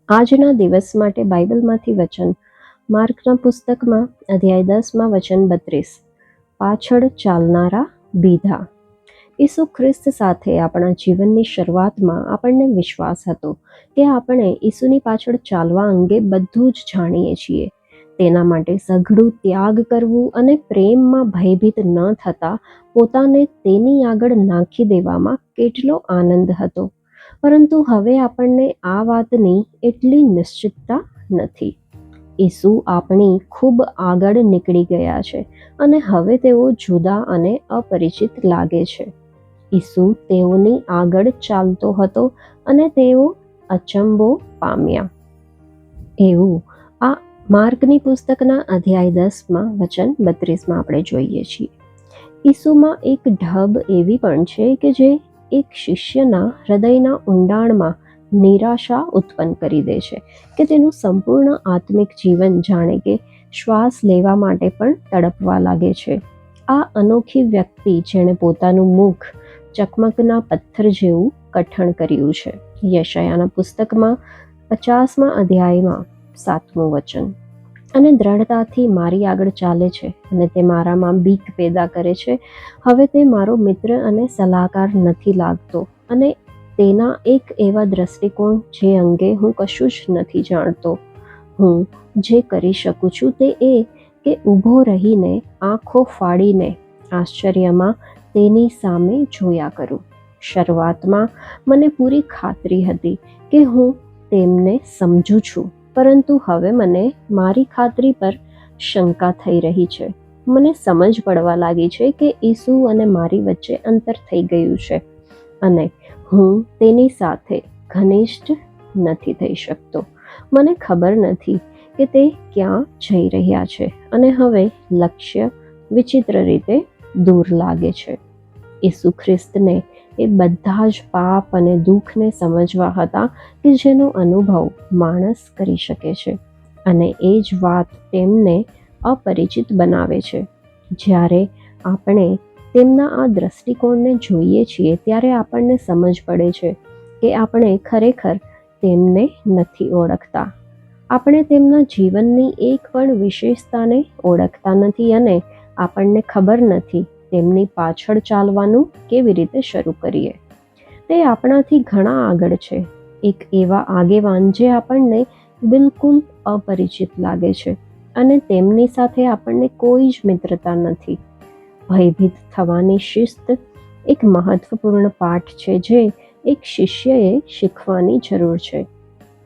આજના દિવસ માટે બાઇબલમાંથી વચન માર્કના પુસ્તકમાં અધ્યાય 10માં વચન 32, પાછળ ચાલનારા બીધા. ઈસુ ખ્રિસ્ત સાથે આપણા જીવનની શરૂઆતમાં આપણને વિશ્વાસ હતો કે આપણે ઈસુની પાછળ ચાલવા અંગે બધું જ જાણીએ છીએ. તેના માટે સઘળું ત્યાગ કરવું અને પ્રેમમાં ભયભીત ન થતા પોતાને તેની આગળ નાખી દેવામાં કેટલો આનંદ હતો. પરંતુ હવે આપણને આ વાતની એટલી નિશ્ચિતતા નથી. ઈસુ આપણી ખૂબ આગળ નીકળી ગયા છે અને હવે તેઓ જુદા અને અપરિચિત લાગે છે. ઈસુ તેઓની આગળ ચાલતો હતો અને તેઓ અચંબો પામ્યા. એવું આ માર્કની પુસ્તકના અધ્યાય 10માં વચન 32માં આપણે જોઈએ છીએ. ઈસુમાં એક ઢબ એવી પણ છે કે જે એક શિષ્યના હૃદયના ઊંડાણમાં નિરાશા ઉત્પન્ન કરી દે છે કે તેનું સંપૂર્ણ આત્મિક જીવન જાણે કે શ્વાસ લેવા માટે પણ તડપવા લાગે છે. આ અનોખી વ્યક્તિ જેણે પોતાનું મુખ ચકમકના પથ્થર જેવું કઠણ કર્યું છે. યશાયાના પુસ્તકમાં 50મા અધ્યાયમાં 7મું વચન. અને દ્રઢતાથી મારી આગળ ચાલે છે અને તે મારામાં બીક પેદા કરે છે. હવે તે મારો મિત્ર અને સલાહકાર નથી લાગતો અને તેના એક એવા દ્રષ્ટિકોણ જે અંગે હું કશું જ નથી જાણતો. હું જે કરી શકું છું તે એ કે ઊભો રહીને આંખો ફાડીને આશ્ચર્યમાં તેની સામે જોયા કરું. શરૂઆતમાં મને પૂરી ખાતરી હતી કે હું તેમને સમજું છું, પરંતુ હવે મને મારી ખાતરી પર શંકા થઈ રહી છે. મને સમજ પડવા લાગી છે કે ઈસુ અને મારી વચ્ચે અંતર થઈ ગયું છે અને હું તેની સાથે ઘનિષ્ઠ નથી થઈ શકતો. મને ખબર નથી કે તે ક્યાં જઈ રહ્યા છે અને હવે લક્ષ્ય વિચિત્ર રીતે દૂર લાગે છે. ઈસુ ખ્રિસ્તને એ બધા જ પાપ અને દુઃખને સમજવા હતા કે જેનો અનુભવ માણસ કરી શકે છે, અને એ જ વાત તેમને અપરિચિત બનાવે છે. જ્યારે આપણે તેમના આ દ્રષ્ટિકોણને જોઈએ છીએ ત્યારે આપણને સમજ પડે છે કે આપણે ખરેખર તેમને નથી ઓળખતા. આપણે તેમના જીવનની એક પણ વિશેષતાને ઓળખતા નથી અને આપણને ખબર નથી તેમની પાછળ ચાલવાનું કેવી રીતે શરૂ કરીએ. તે આપણાથી ઘણા આગળ છે, એક એવા આગેવાન જે આપણને બિલકુલ અપરિચિત લાગે છે અને તેમની સાથે આપણને કોઈ જ મિત્રતા નથી. ભયભીત થવાની શિસ્ત એક મહત્વપૂર્ણ પાઠ છે જે એક શિષ્યએ શીખવાની જરૂર છે.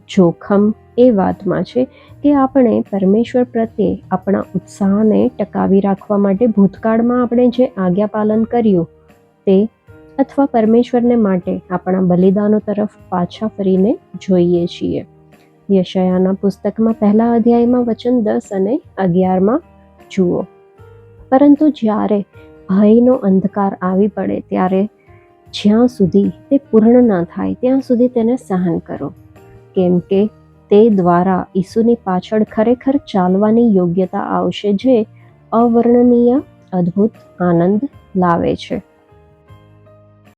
જોખમ એ વાતમાં છે કે આપણે પરમેશ્વર પ્રત્યે આપણા ઉત્સાહને ટકાવી રાખવા માટે ભૂતકાળમાં આપણે જે આજ્ઞાપાલન કર્યું તે અથવા પરમેશ્વરને માટે આપણા બલિદાનો તરફ પાછા ફરીને જોઈએ છીએ. યશાયાના પુસ્તકમાં 1 અધ્યાયમાં વચન 10 અને 11માં જુઓ. પરંતુ જ્યારે ભયનો અંધકાર આવી પડે ત્યારે જ્યાં સુધી તે પૂર્ણ ન થાય ત્યાં સુધી તેને સહન કરો, કેમ કે તે દ્વારા ઈસુની પાછળ ખરેખર ચાલવાની યોગ્યતા આવશે જે અવર્ણનીય અદ્ભુત આનંદ લાવે છે.